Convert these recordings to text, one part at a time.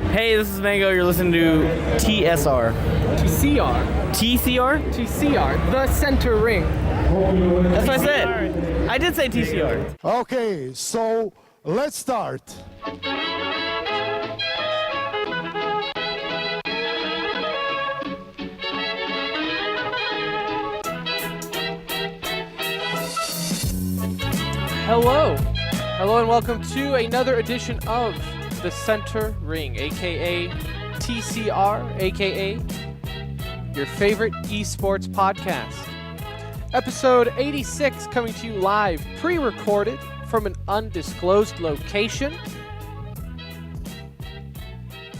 Hey, this is Mango. You're listening to TSR. TCR. TCR? TCR. The center ring. That's what I said. I did say TCR. Okay, so let's start. Hello. Hello and welcome to another edition of the Center Ring, aka TCR, aka your favorite esports podcast. Episode 86 coming to you live, pre-recorded from an undisclosed location.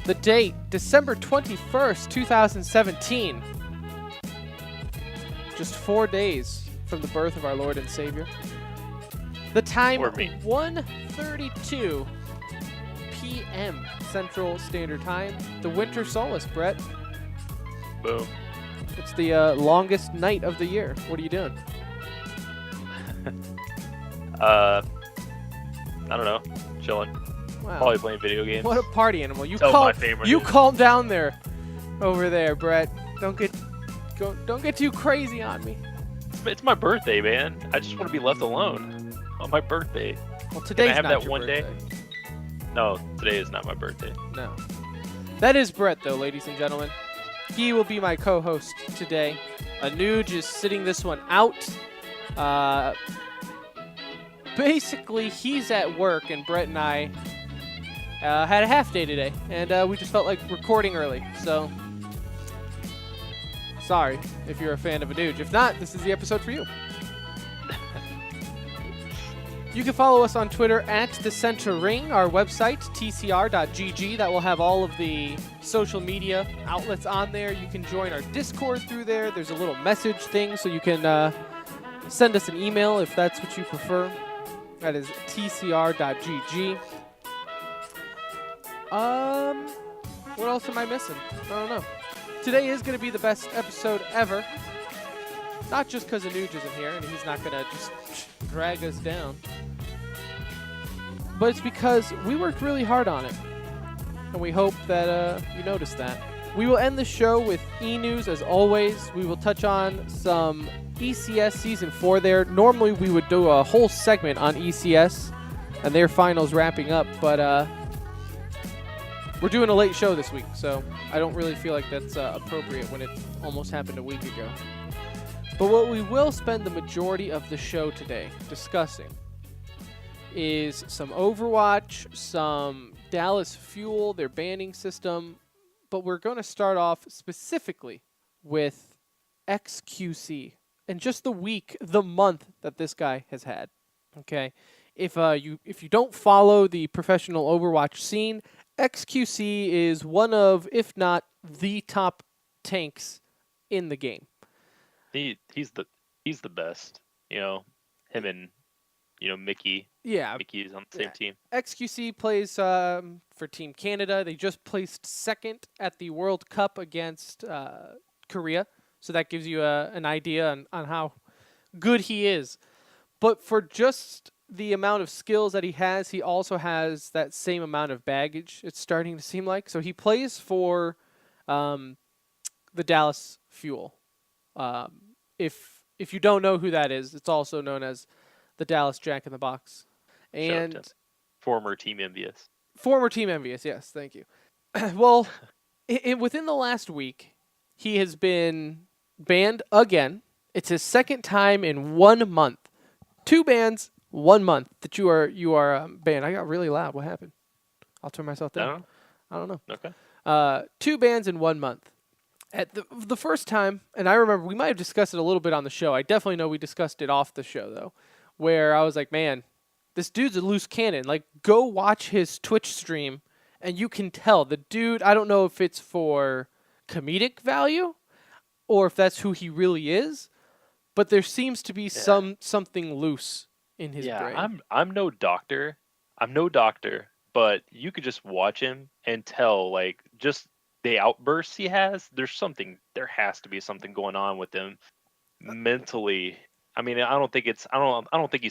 The date, December 21st, 2017. Just 4 days from the birth of our Lord and Savior. The time, 1:32 p.m. Central Standard Time. The winter solace, Brett. Boom. It's the longest night of the year. What are you doing? I don't know. Chilling. Wow. Probably playing video games. What a party animal. You My favorite you is. calm down there. Over there, Brett. Don't get too crazy on me. It's my birthday, man. I just want to be left alone on my birthday. Well, today's I have not that your one birthday. day? No, today is not my birthday. No. That is Brett, though, ladies and gentlemen. He will be my co-host today. Anuj is sitting this one out. Basically, he's at work, and Brett and I had a half day today, and we just felt like recording early. So, sorry if you're a fan of Anuj. If not, this is the episode for you. You can follow us on Twitter at The Center Ring, our website, tcr.gg. That will have all of the social media outlets on there. You can join our Discord through there. There's a little message thing, so you can send us an email if that's what you prefer. That is tcr.gg. What else am I missing? I don't know. Today is going to be the best episode ever. Not just because Anuj isn't here and he's not going to just drag us down. But it's because we worked really hard on it. And we hope that you noticed that. We will end the show with e-news as always. We will touch on some ECS Season 4 there. Normally we would do a whole segment on ECS and their finals wrapping up. But we're doing a late show this week. So I don't really feel like that's appropriate when it almost happened a week ago. But what we will spend the majority of the show today discussing is some Overwatch, some Dallas Fuel, their banning system, but we're going to start off specifically with xQc and just the week, the month that this guy has had. Okay, if you don't follow the professional Overwatch scene, xQc is one of, if not the top tanks in the game. He's the best. You know, him and Mickey. Yeah, Mickey's on the same team. xQc plays for Team Canada. They just placed second at the World Cup against Korea, so that gives you an idea on how good he is. But for just the amount of skills that he also has that same amount of baggage, it's starting to seem like. So he plays for the Dallas Fuel. If you don't know who that is, it's also known as the Dallas Jack in the Box. And former Team Envious. Former Team Envious, yes, thank you. Well, within the last week, he has been banned again. It's his second time in 1 month. 2 bans, 1 month that you are banned. I got really loud. What happened? I'll turn myself down. I don't know. Okay. 2 bans in 1 month. At the first time, and I remember we might have discussed it a little bit on the show. I definitely know we discussed it off the show, though, where I was like, man, this dude's a loose cannon. Like, go watch his Twitch stream, and you can tell. The dude, I don't know if it's for comedic value or if that's who he really is, but there seems to be something loose in his brain. Yeah, I'm no doctor. But you could just watch him and tell, like, just the outbursts he has, there has to be something going on with him mentally. I mean, I don't think he's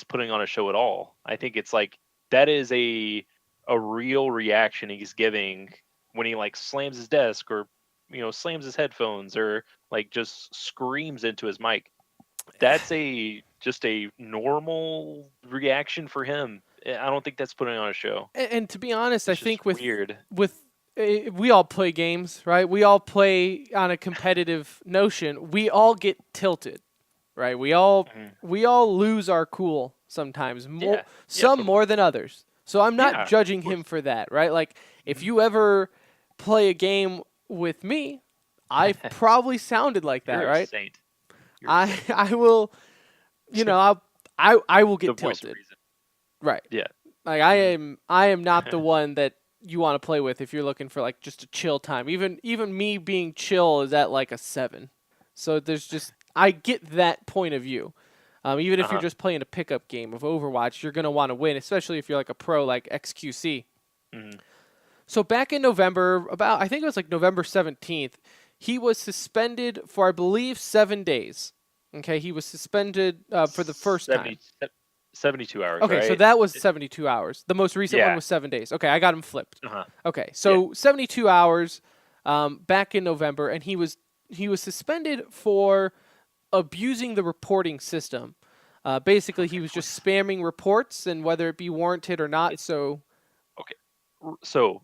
putting on a show at all. I think it's like that is a real reaction he's giving when he like slams his desk or slams his headphones or like just screams into his mic. That's just a normal reaction for him. I don't think that's putting on a show. And to be honest, I It's just think weird. we all play games, right? We all play on a competitive notion. We all get tilted, right? We all lose our cool sometimes, some more than others. So I'm not judging him for that, right? Like if you ever play a game with me, I probably sounded like that, You're right? a saint. I will, I will get tilted, right? Yeah. Like I am not the one that you want to play with if you're looking for like just a chill time. Even me being chill is at like a 7. So there's just I get that point of view. Even if you're just playing a pickup game of Overwatch, you're gonna want to win, especially if you're like a pro like xQc. So back in November, I think it was like November 17th, he was suspended for I believe 7 days. Okay, he was suspended for the first time. 72 hours. Okay, right? so that was 72 hours. The most recent one was 7 days. Okay, I got him flipped. Okay, so 72 hours back in November, and he was suspended for abusing the reporting system. Basically, he was just spamming reports, and whether it be warranted or not. So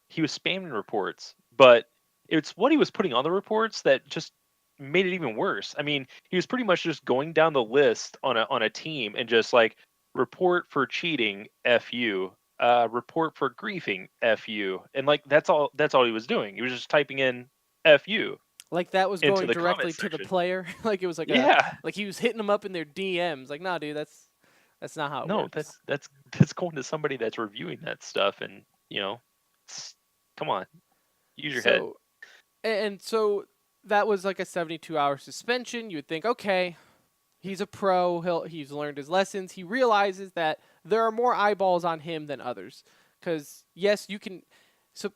he was spamming reports, but it's what he was putting on the reports that just made it even worse. I mean, he was pretty much just going down the list on a team and just like report for cheating, F you. Report for griefing, F you. And like that's all he was doing. He was just typing in F you. Like that was going directly to the player. Like it was like like he was hitting them up in their DMs. Like, nah, dude, that's not how it works. No, that's going to somebody that's reviewing that stuff, and come on, use your head. And so that was like a 72-hour suspension. You would think, okay, he's a pro. He's learned his lessons. He realizes that there are more eyeballs on him than others. Because yes, you can. So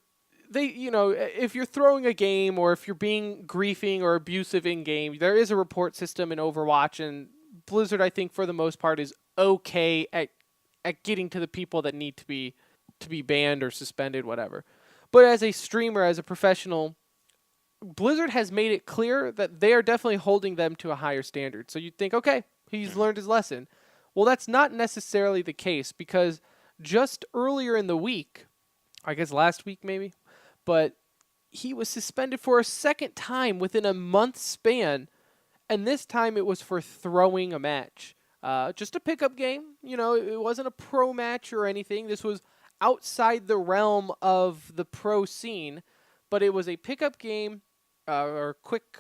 they, if you're throwing a game or if you're being griefing or abusive in game, there is a report system in Overwatch, and Blizzard, I think, for the most part, is okay at getting to the people that need to be banned or suspended, whatever. But as a streamer, as a professional, Blizzard has made it clear that they are definitely holding them to a higher standard. So you'd think, okay, he's learned his lesson. Well, that's not necessarily the case, because just earlier in the week, I guess last week maybe, but he was suspended for a second time within a month span, and this time it was for throwing a match. Just a pickup game. It wasn't a pro match or anything. This was outside the realm of the pro scene, but it was a pickup game or quick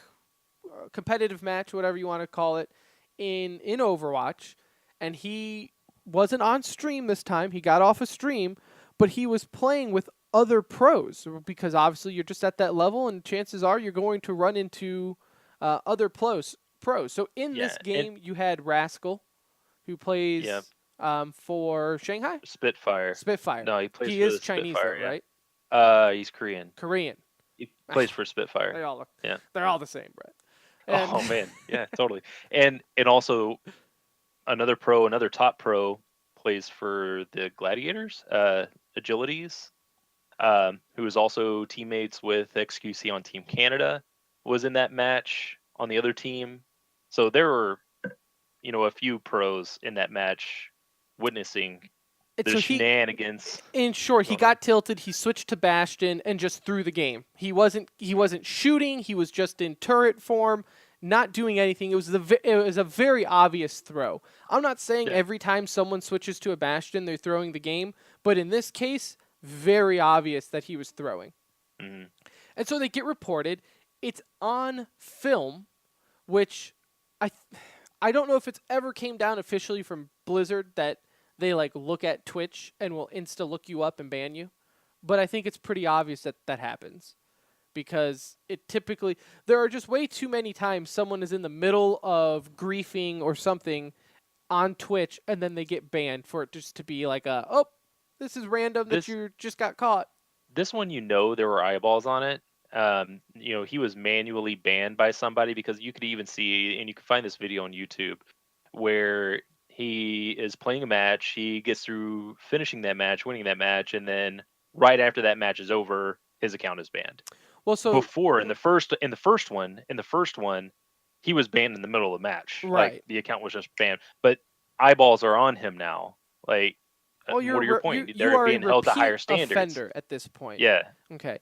competitive match, whatever you want to call it, in Overwatch, and he wasn't on stream this time. He got off a stream, but he was playing with other pros, because obviously you're just at that level, and chances are you're going to run into other pros. So in this game, you had Rascal, who plays for Shanghai? Spitfire. No, he plays he for is the Chinese, Spitfire, though, right? He's Korean. He plays for Spitfire. They all look. Yeah. They're all the same, Brett. Oh man, yeah, totally. And also another top pro plays for the Gladiators, Agilities, who is also teammates with xQc on Team Canada, was in that match on the other team. So there were, a few pros in that match witnessing the shenanigans. In short, he got tilted. He switched to Bastion and just threw the game. He wasn't shooting. He was just in turret form, not doing anything. It was a very obvious throw. I'm not saying every time someone switches to a Bastion, they're throwing the game, but in this case, very obvious that he was throwing. Mm-hmm. And so they get reported. It's on film, which I don't know if it's ever came down officially from Blizzard that they look at Twitch and will insta look you up and ban you. But I think it's pretty obvious that happens, because there are just way too many times someone is in the middle of griefing or something on Twitch and then they get banned for it just to be like this is random that you just got caught. This one, there were eyeballs on it. He was manually banned by somebody, because you could even see, and you can find this video on YouTube, where he is playing a match. He gets through finishing that match, winning that match, and then right after that match is over, his account is banned. Well, so Before in the first one, he was banned in the middle of the match. Right. Like the account was just banned. But eyeballs are on him now. Like, well, what are your point? you They're are being a held to higher repeat standards. offender at this point. Yeah. Okay.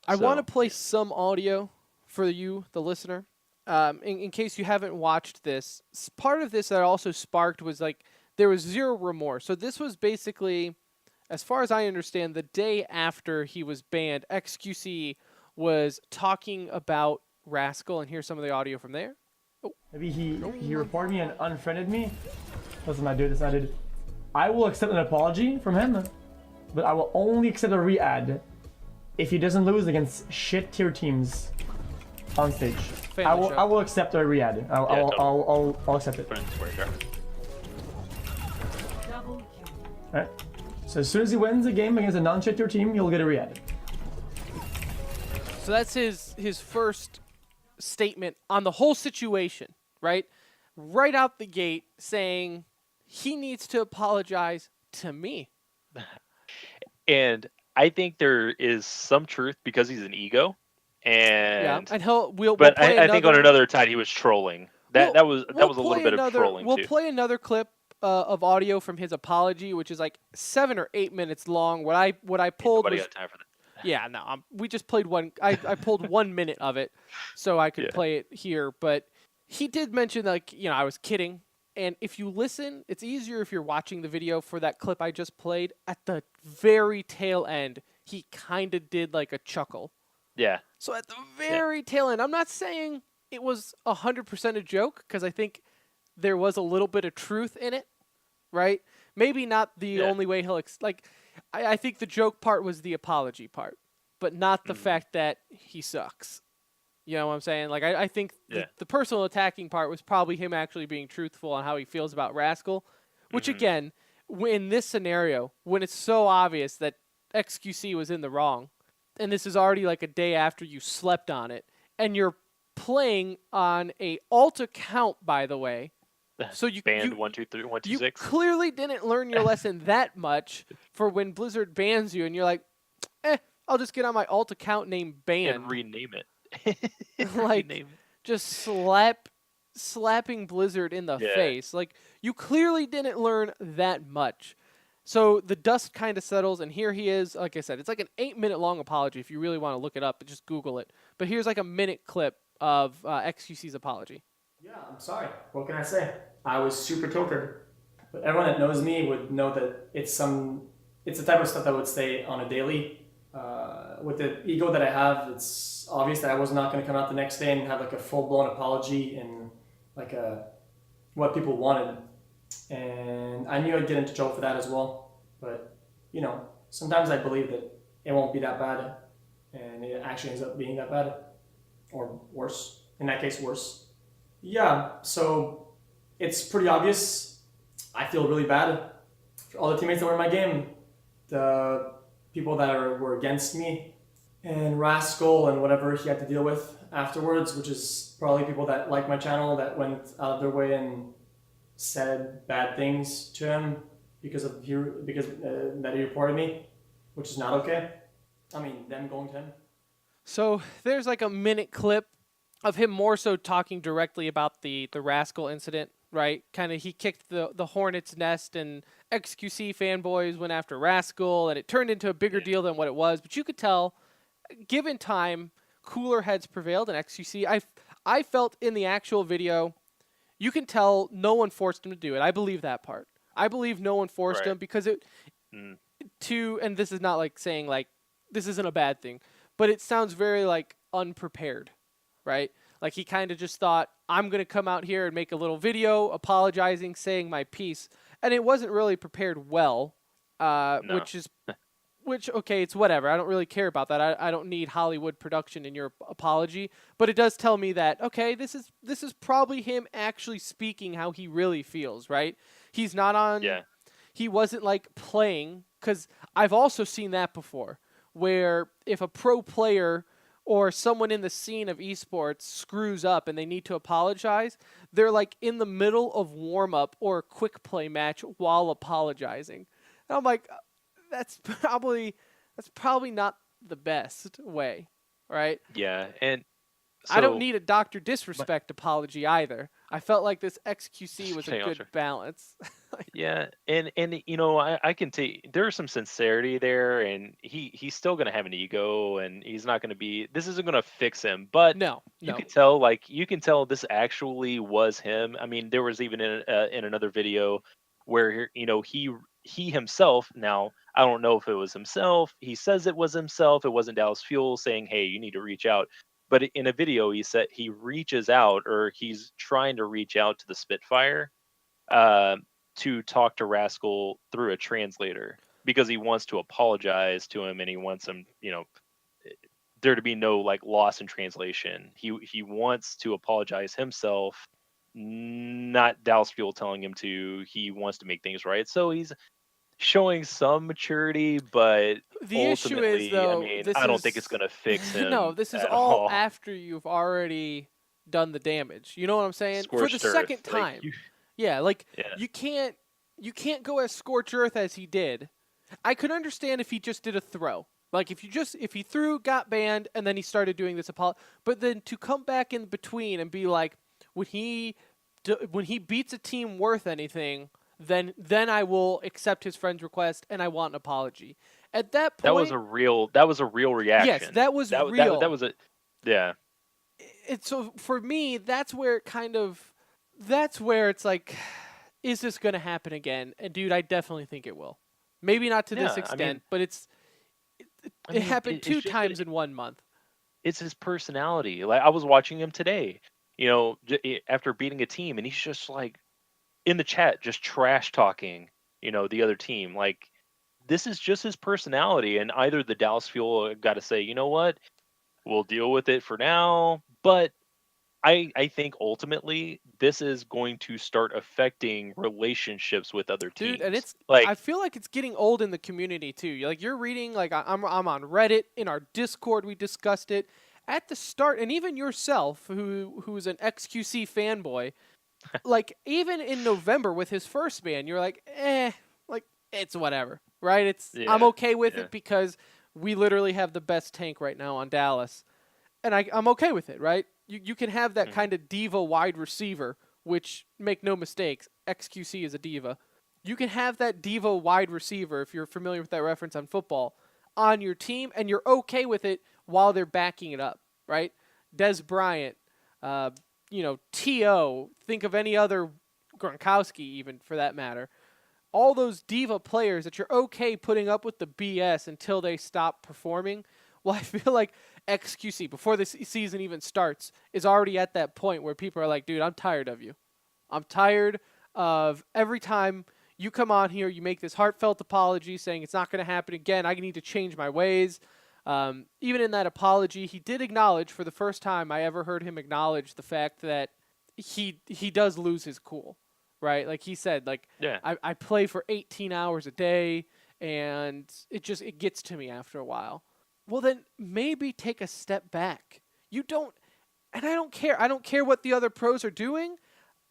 I want to So, play some audio for you, the listener, in case you haven't watched this. Part of this that also sparked was like there was zero remorse. So this was basically, as far as I understand, the day after he was banned, xQc was talking about Rascal, and here's some of the audio from there. Maybe he reported me and unfriended me. Listen, my dude, I will accept an apology from him, but I will only accept a re-add if he doesn't lose against shit tier teams on stage. I will accept a re-add. I'll accept it. put it in square jar. Alright. So as soon as he wins a game against a non-shit tier team, he'll get a re-add. So that's his first statement on the whole situation, right? Right out the gate saying he needs to apologize to me. And I think there is some truth because he's an ego. And And we'll but play I think on another side he was trolling. That was a little bit of trolling We'll too. play another clip of audio from his apology, which is like 7 or 8 minutes long. What I pulled Nobody was, got time for that. yeah, no, we just played one. I pulled 1 minute of it so I could play it here. But he did mention, like, I was kidding. And if you listen, it's easier if you're watching the video for that clip I just played. At the very tail end, he kind of did like a chuckle. Yeah. So at the very tail end, I'm not saying it was 100% a joke, because I think there was a little bit of truth in it, right? Maybe not the only way he'll I think the joke part was the apology part, but not the fact that he sucks. You know what I'm saying? Like, I think the personal attacking part was probably him actually being truthful on how he feels about Rascal, which again, in this scenario, when it's so obvious that xQc was in the wrong, and this is already like a day after you slept on it, and you're playing on a alt account, by the way, so you banned 1, 2, 3, 1, 2, 6. You clearly didn't learn your lesson that much for when Blizzard bans you, and you're like, I'll just get on my alt account named banned And rename it. like just slapping Blizzard in the face. Like, you clearly didn't learn that much. So the dust kind of settles, and here he is. Like I said, it's like an 8-minute long apology. If you really want to look it up, just Google it. But here's like a minute clip of xQc's apology. Yeah, I'm sorry. What can I say? I was super tilted. But everyone that knows me would know that it's the type of stuff that would stay on a daily. With the ego that I have, it's obvious that I was not going to come out the next day and have like a full-blown apology and like what people wanted. And I knew I'd get into trouble for that as well. But, sometimes I believe that it won't be that bad. And it actually ends up being that bad. Or worse. In that case, worse. Yeah, so it's pretty obvious. I feel really bad for all the teammates that were in my game. The people that were against me. And Rascal and whatever he had to deal with afterwards, which is probably people that like my channel that went out of their way and said bad things to him because that he reported me, which is not okay. I mean, them going to him. So there's like a minute clip of him more so talking directly about the Rascal incident, right? Kind of he kicked the hornet's nest, and xQc fanboys went after Rascal, and it turned into a bigger deal than what it was. But you could tell, given time, cooler heads prevailed in xQc. I felt in the actual video, you can tell no one forced him to do it. I believe that part. I believe no one forced him because and this is not like saying like this isn't a bad thing, but it sounds very like unprepared, right? Like he kind of just thought, I'm going to come out here and make a little video apologizing, saying my piece. And it wasn't really prepared well, which, okay, it's whatever. I don't really care about that. I don't need Hollywood production in your apology. But it does tell me that, okay, this is probably him actually speaking how he really feels, right? He's not on... Yeah. He wasn't, like, playing, because I've also seen that before, where if a pro player or someone in the scene of esports screws up and they need to apologize, they're, like, in the middle of warm-up or a quick play match while apologizing. And I'm like... That's probably not the best way, right? Yeah, and I don't so need a doctor disrespect apology either. I felt like this XQC was a hang on, good sir. balance. Yeah, and I can take there's some sincerity there, and he's still gonna have an ego, and he's not gonna be. This isn't gonna fix him, but No, you no. can tell, like you can tell this actually was him. I mean, there was even in another video where he himself. Now I don't know if it was himself. He says it was himself. It wasn't Dallas Fuel saying, "Hey, you need to reach out." But in a video, he said he reaches out, or he's trying to reach out to the Spitfire. Uh, to talk to Rascal through a translator because he wants to apologize to him and he wants him, there to be no like loss in translation. He wants to apologize himself, not Dallas Fuel telling him to. He wants to make things right. So he's showing some maturity, but The issue is ultimately, I though, mean, this I don't think it's is gonna fix no, him this is at all all. after you've already done the damage. You know what I'm saying? For the Scorched earth, second like time. Yeah, like yeah, you can't go as scorch earth as he did. I could understand if he just did a throw. Like if he threw, got banned, and then he started doing this but then to come back in between and be like, when he beats a team worth anything, then I will accept his friend's request and I want an apology. At that point, that was a real yes, reaction. that was That real. was a yeah. It's so for me, that's where it's like, is this gonna happen again? And dude, I definitely think it will. Maybe not to this Yeah, I extent, mean, but it happened it's two just that times in 1 month. it's his personality. Like I was watching him today, after beating a team, and he's just like in the chat, just trash talking, the other team. Like this is just his personality, and either the Dallas Fuel got to say, you know what, we'll deal with it for now, but I think ultimately this is going to start affecting relationships with other Dude, and teams. Like, I feel like it's getting old in the community too. You're reading, like I'm on Reddit, in our Discord we discussed it at the start, and even yourself who's an XQC fanboy, like even in November with his first ban, you're like, like it's whatever, right? I'm yeah, okay with yeah. it because we literally have the best tank right now on Dallas, and I'm okay with it, right? You can have that Mhm. kind of diva wide receiver, which, make no mistakes, XQC is a diva. You can have that diva wide receiver, if you're familiar with that reference on football, on your team, and you're okay with it while they're backing it up, right? Des Bryant, uh, T.O., think of any other, Gronkowski even for that matter. All those diva players that you're okay putting up with the BS until they stop performing. Well, I feel like XQC, before this season even starts, is already at that point where people are like, dude, I'm tired of you. I'm tired of every time you come on here, you make this heartfelt apology saying it's not going to happen again. I need to change my ways. Even in that apology, he did acknowledge, for the first time I ever heard him acknowledge, the fact that he does lose his cool, right? Like he said, like Yeah. I play for 18 hours a day, and it gets to me after a while. Well, then maybe take a step back. You don't, and I don't care. I don't care what the other pros are doing.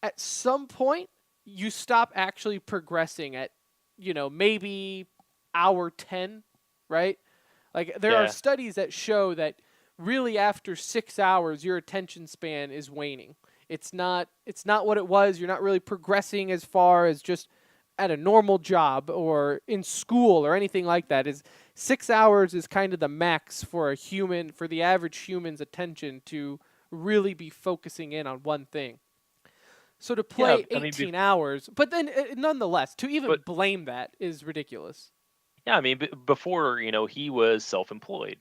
At some point, you stop actually progressing at, maybe hour 10, right? Like there are Yeah. studies that show that really after 6 hours, your attention span is waning. It's not what it was. You're not really progressing as far as just at a normal job or in school or anything like that. Is 6 hours is kind of the max for the average human's attention to really be focusing in on one thing. So to Yeah. play I mean, 18 hours, but then nonetheless, to even but blame that is ridiculous. yeah, I mean, before, he was self-employed.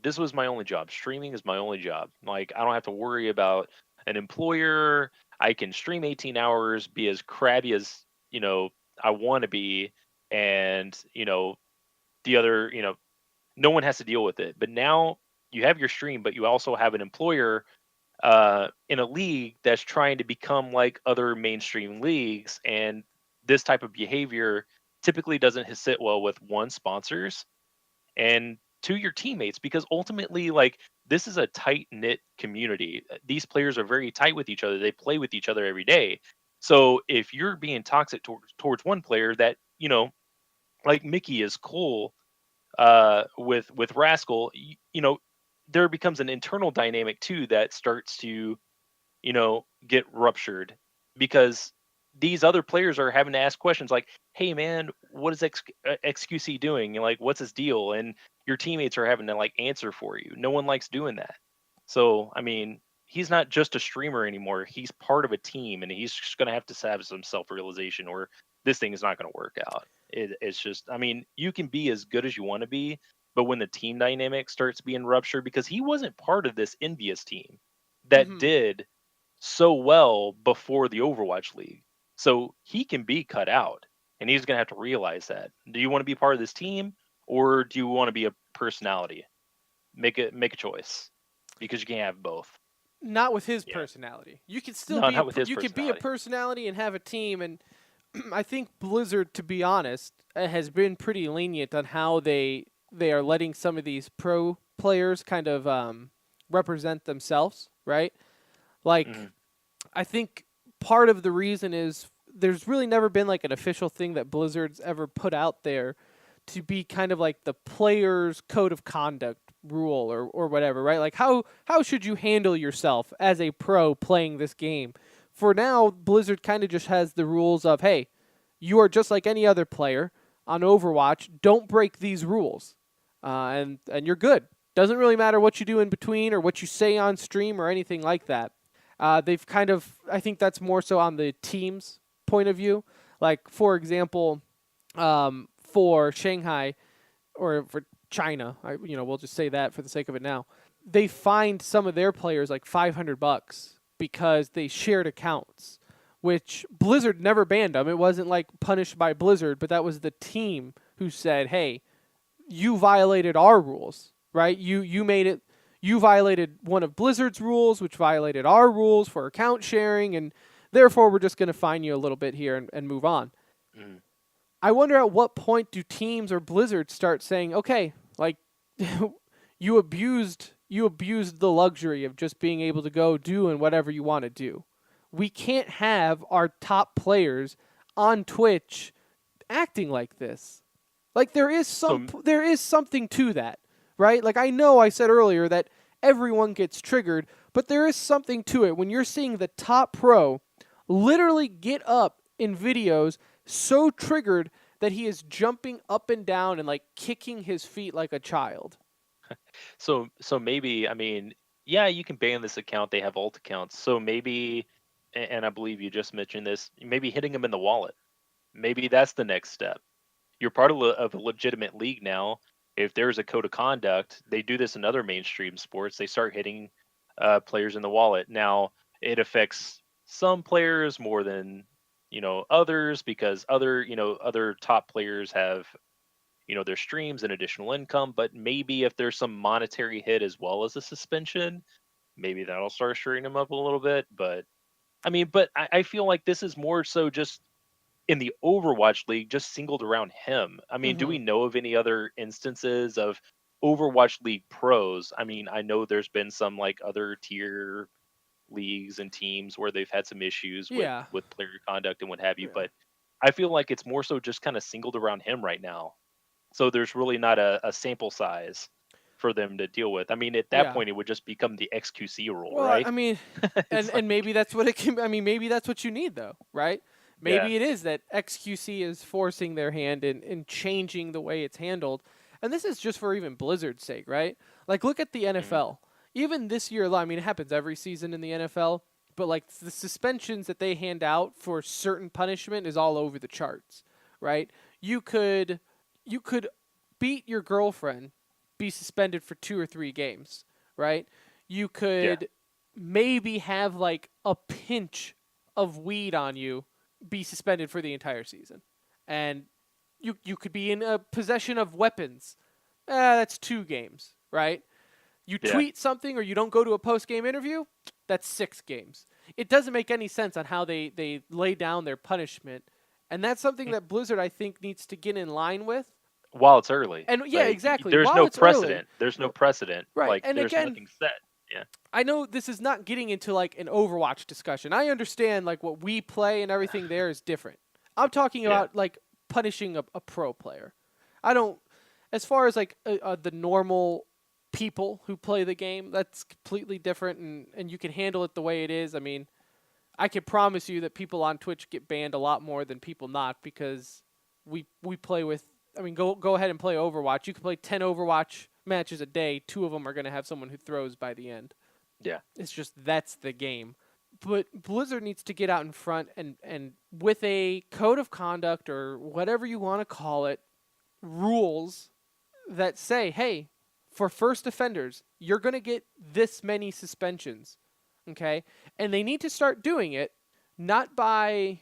This was my only job. Streaming is my only job. Like, I don't have to worry about an employer. I can stream 18 hours, be as crabby as, I want to be. And, the other, no one has to deal with it. But now you have your stream, but you also have an employer in a league that's trying to become like other mainstream leagues, and this type of behavior typically doesn't sit well with one, sponsors, and two, your teammates, because ultimately, like, this is a tight knit community. These players are very tight with each other. They play with each other every day. So if you're being toxic towards one player that, like Mickey is cool, with Rascal, you know, there becomes an internal dynamic too that starts to, you know, get ruptured because these other players are having to ask questions like, "Hey, man, what is XQC doing? And like, what's his deal?" And your teammates are having to like answer for you. No one likes doing that. So, I mean, he's not just a streamer anymore. He's part of a team, and he's just gonna have to have some self-realization, or this thing is not gonna work out. It's just, I mean, you can be as good as you want to be, but when the team dynamic starts being ruptured, because he wasn't part of this envious team that Mhm. did so well before the Overwatch League. So he can be cut out, and he's going to have to realize that. Do you want to be part of this team, or do you want to be a personality? Make a choice, because you can't have both. Not with his Yeah. personality. You can still No, be not with his you can be a personality. personality and have a team, and I think Blizzard, to be honest, has been pretty lenient on how they are letting some of these pro players kind of represent themselves, right? Like, Mhm. I think part of the reason is there's really never been like an official thing that Blizzard's ever put out there to be kind of like the player's code of conduct rule or whatever, right? Like how should you handle yourself as a pro playing this game? For now, Blizzard kind of just has the rules of, hey, you are just like any other player on Overwatch. Don't break these rules, and you're good. Doesn't really matter what you do in between or what you say on stream or anything like that. They've kind of, I think that's more so on the team's point of view. Like, for example, for Shanghai or for China, we'll just say that for the sake of it now. They fined some of their players like $500 because they shared accounts, which Blizzard never banned them. It wasn't like punished by Blizzard, but that was the team who said, "Hey, you violated our rules, right? You made it. You violated one of Blizzard's rules, which violated our rules for account sharing, and therefore we're just going to fine you a little bit here and move on." Mhm. I wonder at what point do teams or Blizzard start saying, "Okay, like you abused the luxury of just being able to go doing whatever you want to do. We can't have our top players on Twitch acting like this." Like So there is something to that, right? Like, I know I said earlier that everyone gets triggered, but there is something to it when you're seeing the top pro literally get up in videos so triggered that he is jumping up and down and like kicking his feet like a child. so maybe, I mean, yeah, you can ban this account. They have alt accounts. So maybe, and I believe you just mentioned this, maybe hitting them in the wallet. Maybe that's the next step. You're part of a legitimate league now. If there's a code of conduct, they do this in other mainstream sports. They start hitting players in the wallet. Now it affects some players more than, you know, others, because other, you know, other top players have, you know, their streams and additional income. But maybe if there's some monetary hit as well as a suspension, maybe that'll start stirring them up a little bit. But I mean, but I feel like this is more so just in the Overwatch League, just singled around him. I mean, do we Mm-hmm. know of any other instances of Overwatch League pros? I mean, I know there's been some like other tier leagues and teams where they've had some issues with Yeah. player conduct and what have you, Yeah. but I feel like it's more so just kind of singled around him right now. So there's really not a sample size for them to deal with. I mean, at that Yeah. point, it would just become the xQc rule, Well, right? I mean, and It's and like, maybe that's what it can. I mean, maybe that's what you need, though, right? yeah. Maybe it is that XQC is forcing their hand in changing the way it's handled, and this is just for even Blizzard's sake, right? Like, look at the Mhm. NFL. Even this year, I mean, it happens every season in the NFL, but like the suspensions that they hand out for certain punishment is all over the charts, right? You could you could beat your girlfriend, be suspended for 2 or 3 games, right? You Yeah. could maybe have like a pinch of weed on you, be suspended for the entire season. And you could be in a possession of weapons. That's 2 games, right? You Yeah. tweet something or you don't go to a post game interview, that's 6 games. It doesn't make any sense on how they lay down their punishment. And that's something that Blizzard, I think, needs to get in line with. While it's early. And yeah, Like, exactly. there's While no it's early. precedent. There's no precedent. Right. Like, And there's again, nothing set. Yeah. I know this is not getting into like an Overwatch discussion. I understand like what we play and everything there is different. I'm talking Yeah. about like punishing a pro player. I don't As far as like the normal people who play the game, that's completely different, and you can handle it the way it is. I mean, I can promise you that people on Twitch get banned a lot more than people not, because we play with. I mean, go ahead and play Overwatch. You can play 10 Overwatch matches a day. 2 of them are going to have someone who throws by the end. Yeah. It's just that's the game. But Blizzard needs to get out in front and with a code of conduct or whatever you want to call it, rules that say, hey, for first offenders, you're going to get this many suspensions. Okay? And they need to start doing it not by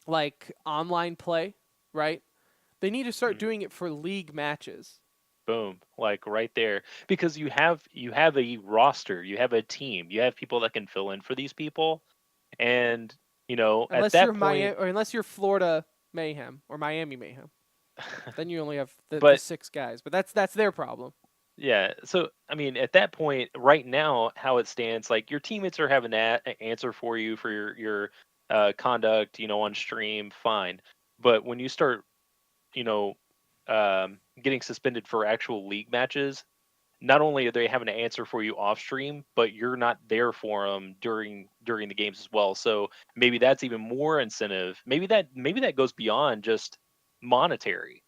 like online play, right? They need to start doing it for league matches. Boom, like right there, because you have a roster, you have a team, you have people that can fill in for these people, and at that point, unless you're Florida Mayhem or Miami Mayhem, then you only have the but 6 guys. But that's their problem. yeah. So I mean, at that point, right now, how it stands, like your teammates are having an answer for you for your conduct, on stream, fine. But when you start, getting suspended for actual league matches, not only are they having to answer for you off stream, but you're not there for them during the games as well. So maybe that's even more incentive. Maybe that goes beyond just monetary.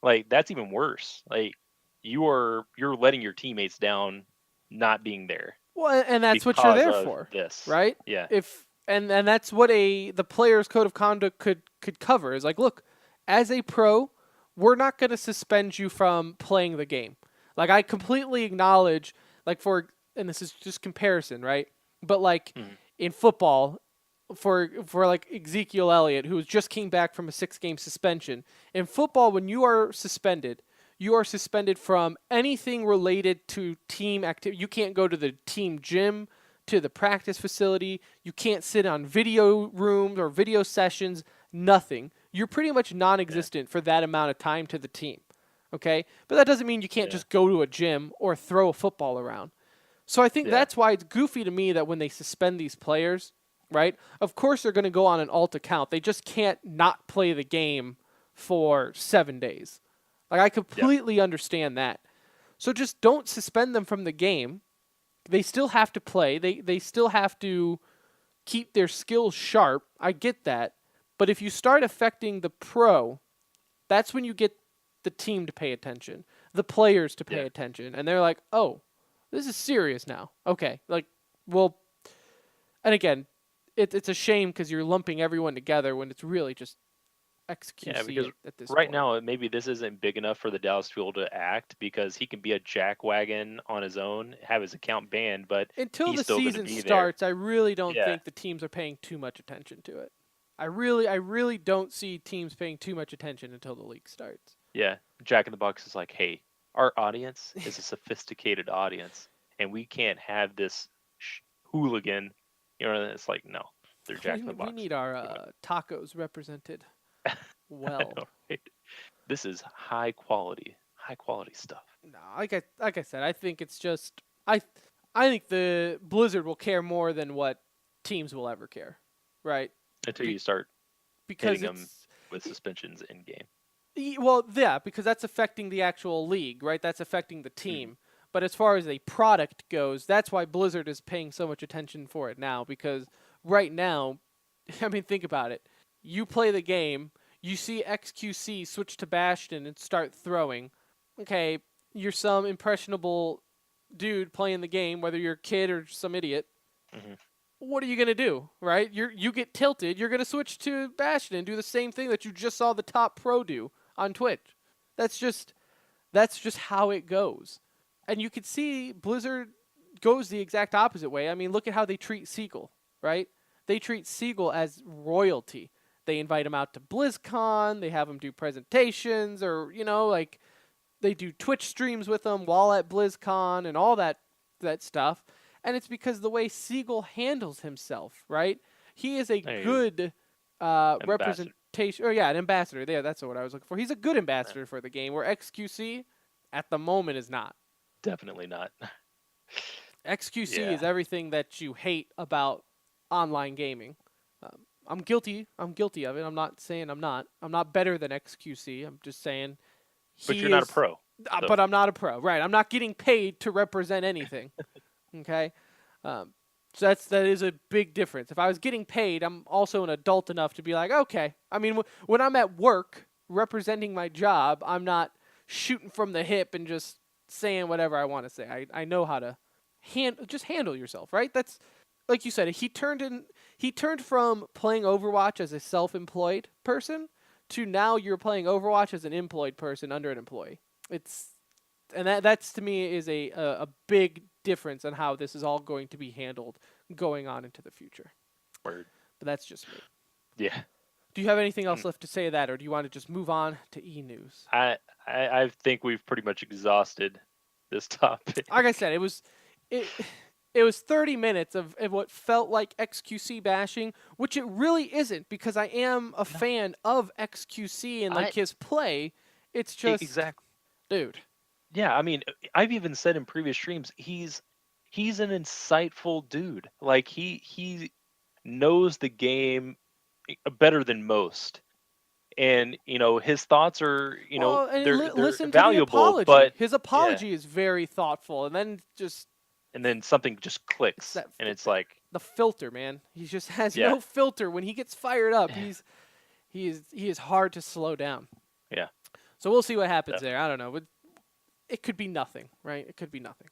Like that's even worse. Like you're letting your teammates down, not being there. Well, and that's what you're there for, this, right? Yeah. And that's what the player's code of conduct could cover is like, look, as a pro, we're not going to suspend you from playing the game. Like I completely acknowledge, like and this is just comparison, right? But like in football, for like Ezekiel Elliott, who just came back from a 6-game suspension. In football, when you are suspended from anything related to team activity. You can't go to the team gym, to the practice facility. You can't sit on video rooms or video sessions, nothing. You're pretty much non-existent for that amount of time to the team, okay? But that doesn't mean you can't just go to a gym or throw a football around. So I think that's why it's goofy to me that when they suspend these players, right, of course they're going to go on an alt account. They just can't not play the game for 7 days. Like I completely understand that. So just don't suspend them from the game. They still have to play. They still have to keep their skills sharp. I get that. But if you start affecting the pro, that's when you get the team to pay attention, the players to pay attention. And they're like, oh, this is serious now. Okay. Like, well, and again, it's a shame because you're lumping everyone together when it's really just xQc because at this right point. now, maybe this isn't big enough for the Dallas Fuel to act because he can be a jackwagon on his own, have his account banned, but until he's the still gonna season be there. starts, I really don't think the teams are paying too much attention to it. I really don't see teams paying too much attention until the league starts. Yeah, Jack in the Box is like, hey, our audience is a sophisticated audience, and we can't have this hooligan. It's like, no, they're Jack in the Box. We need our tacos represented well. I know, right? This is high quality stuff. No, like I said, I think it's just I think the Blizzard will care more than what teams will ever care, right? Until you start hitting them with suspensions in game. Well, yeah, because that's affecting the actual league, right? That's affecting the team. But as far as a product goes, that's why Blizzard is paying so much attention for it now. Because right now, I mean, think about it. You play the game, you see xQc switch to Bastion and start throwing. Okay, you're some impressionable dude playing the game, whether you're a kid or some idiot. What are you going to do, right? You get tilted, you're going to switch to Bastion and do the same thing that you just saw the top pro do on Twitch. That's just how it goes. And you could see Blizzard goes the exact opposite way. I mean, look at how they treat Siegel, right? They treat Siegel as royalty. They invite him out to BlizzCon, they have him do presentations, or, like they do Twitch streams with him while at BlizzCon and all that stuff. And it's because the way Siegel handles himself, right? He is a good representation. Or an ambassador. There, that's what I was looking for. He's a good ambassador for the game, where xQc at the moment is not. Definitely not. xQc is everything that you hate about online gaming. I'm guilty of it. I'm not saying I'm not. I'm not better than xQc. I'm just saying. But you're not a pro. So- But I'm not a pro, right? I'm not getting paid to represent anything. Okay, so that is a big difference. If I was getting paid, I'm also an adult enough to be like, okay. I mean, when I'm at work representing my job, I'm not shooting from the hip and just saying whatever I want to say. I know how to just handle yourself, right? That's like you said. He turned from playing Overwatch as a self-employed person to now you're playing Overwatch as an employed person under an employee. That's to me is a big difference on how this is all going to be handled going on into the future. Word. But that's just me. Yeah. Do you have anything else left to say to that, or do you want to just move on to e-news? I think we've pretty much exhausted this topic. Like I said, it was 30 minutes of what felt like xQc bashing, which it really isn't, because I am a fan of xQc and like his play. It's just exactly, dude. Yeah, I mean, I've even said in previous streams, he's an insightful dude. Like he knows the game better than most, and his thoughts are they're listen valuable. To the apology. But his apology is very thoughtful, and then something just clicks, and it's like the filter, man. He just has no filter when he gets fired up. He is hard to slow down. Yeah. So we'll see what happens there. I don't know. It could be nothing, right? It could be nothing.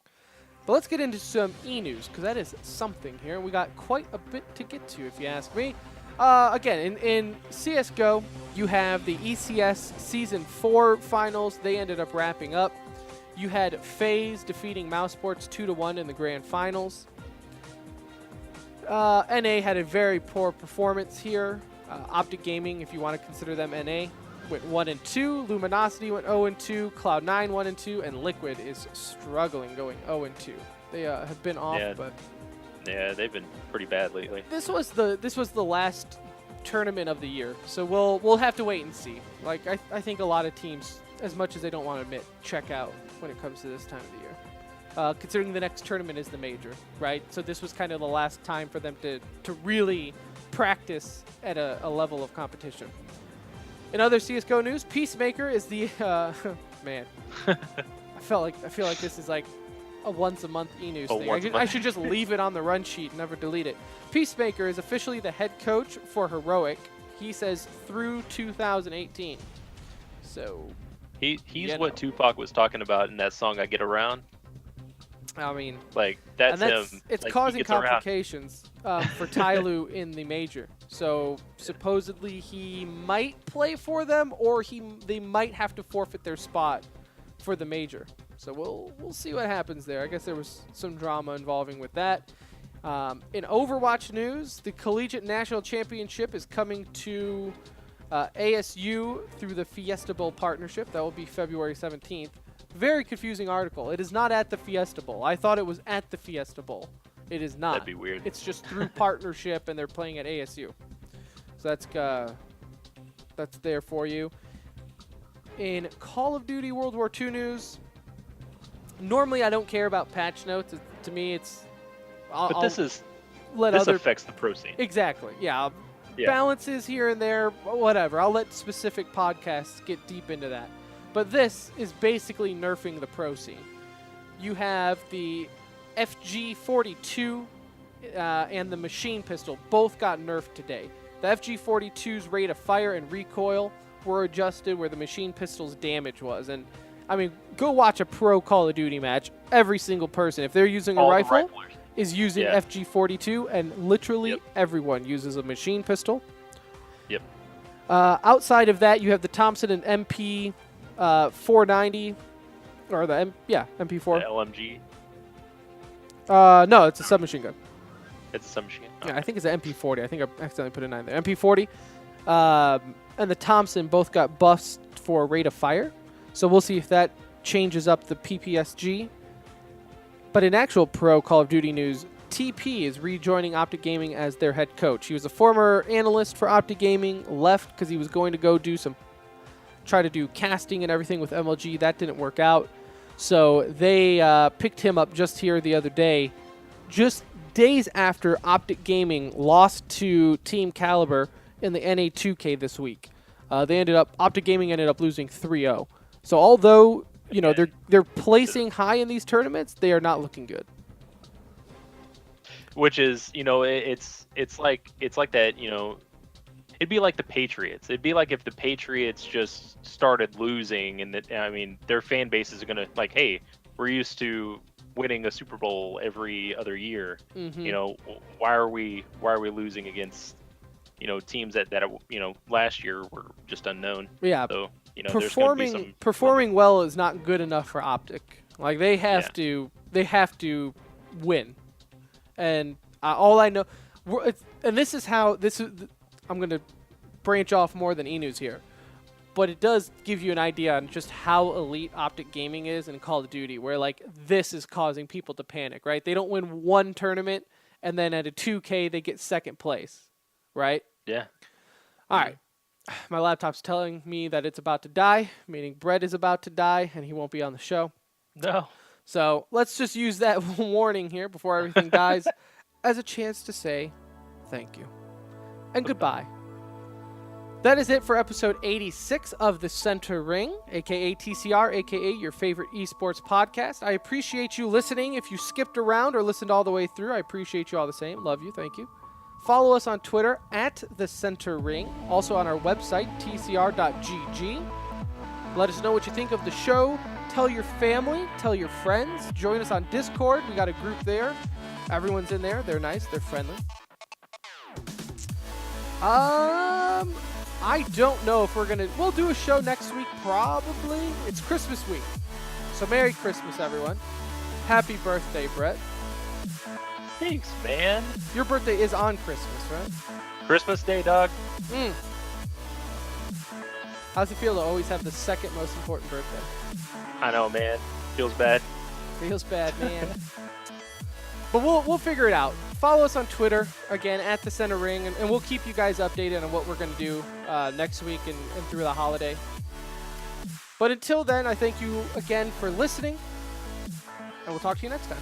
But let's get into some e-news, because that is something here. We got quite a bit to get to, if you ask me. Again, in CSGO, you have the ECS Season 4 finals. They ended up wrapping up. You had FaZe defeating Mousesports 2-1 in the grand finals. NA had a very poor performance here. Optic Gaming, if you want to consider them NA, went 1-2. Luminosity went 0-2. Cloud9 1-2, and Liquid is struggling, going 0-2. They have been off, but yeah, they've been pretty bad lately. This was the last tournament of the year, so we'll have to wait and see. Like I think a lot of teams, as much as they don't want to admit, check out when it comes to this time of the year. Considering the next tournament is the major, right? So this was kind of the last time for them to really practice at a level of competition. In other CSGO news, Peacemaker is the man. I feel like this is like a once a month e-news thing. I should just leave it on the run sheet and never delete it. Peacemaker is officially the head coach for Heroic. He says through 2018. So he's what Tupac was talking about in that song "I Get Around." I mean, like that's him. It's like, causing complications for Tyloo in the major. So supposedly he might play for them, or they might have to forfeit their spot for the major. So we'll see what happens there. I guess there was some drama involving with that. In Overwatch news, the Collegiate National Championship is coming to ASU through the Fiesta Bowl partnership. That will be February 17th. Very confusing article. It is not at the Fiesta Bowl. I thought it was at the Fiesta Bowl. It is not. That'd be weird. It's just through partnership, and they're playing at ASU. So that's there for you. In Call of Duty World War II news, normally I don't care about patch notes. To me, it's. This affects the pro scene. Exactly. Yeah. Balances here and there, whatever. I'll let specific podcasts get deep into that. But this is basically nerfing the pro scene. You have the FG42 and the machine pistol both got nerfed today. The FG42's rate of fire and recoil were adjusted where the machine pistol's damage was. And, I mean, go watch a pro Call of Duty match. Every single person, if they're using a rifle, is using FG42, and literally everyone uses a machine pistol. Yep. Outside of that, you have the Thompson and MP 490, or the MP4. The LMG. No, it's a submachine gun. It's a submachine gun. Yeah, I think it's an MP40. I think I accidentally put a 9 there. MP40. And the Thompson both got buffs for rate of fire. So we'll see if that changes up the PPSG. But in actual pro Call of Duty news, TP is rejoining Optic Gaming as their head coach. He was a former analyst for Optic Gaming, left because he was going to go try to do casting and everything with MLG. That didn't work out. So they picked him up just here the other day, just days after Optic Gaming lost to Team Caliber in the NA2K this week. Optic Gaming ended up losing 3-0. So although you know, they're placing high in these tournaments, they are not looking good. Which is, you know, it's like that, you know, it'd be like the Patriots. It'd be like if the Patriots just started losing, and that, I mean, their fan bases are gonna like, hey, we're used to winning a Super Bowl every other year. You know, why are we losing against, you know, teams that you know, last year were just unknown. Yeah. So, you know, there's gonna be some performing well is not good enough for Optic. Like they have to win. And all I know, and this is how I'm going to branch off more than E-News here, but it does give you an idea on just how elite Optic Gaming is in Call of Duty, where like this is causing people to panic, right? They don't win one tournament and then at a 2K they get second place, right? Yeah. All right. My laptop's telling me that it's about to die, meaning Brett is about to die and he won't be on the show. No. So let's just use that warning here before everything dies as a chance to say thank you and goodbye. That is it for episode 86 of The Center Ring, a.k.a. TCR, a.k.a. your favorite esports podcast. I appreciate you listening. If you skipped around or listened all the way through, I appreciate you all the same. Love you. Thank you. Follow us on Twitter at The Center Ring. Also on our website, tcr.gg. Let us know what you think of the show. Tell your family, tell your friends. Join us on Discord. We got a group there. Everyone's in there. They're nice. They're friendly. I don't know if we'll do a show next week, probably. It's Christmas week. So Merry Christmas, everyone. Happy birthday, Brett. Thanks, man. Your birthday is on Christmas, right? Christmas Day, dog. How's it feel to always have the second most important birthday? I know, man. Feels bad. Feels bad, man. But we'll figure it out. Follow us on Twitter, again, at The Center Ring, and we'll keep you guys updated on what we're going to do next week and through the holiday. But until then, I thank you again for listening, and we'll talk to you next time.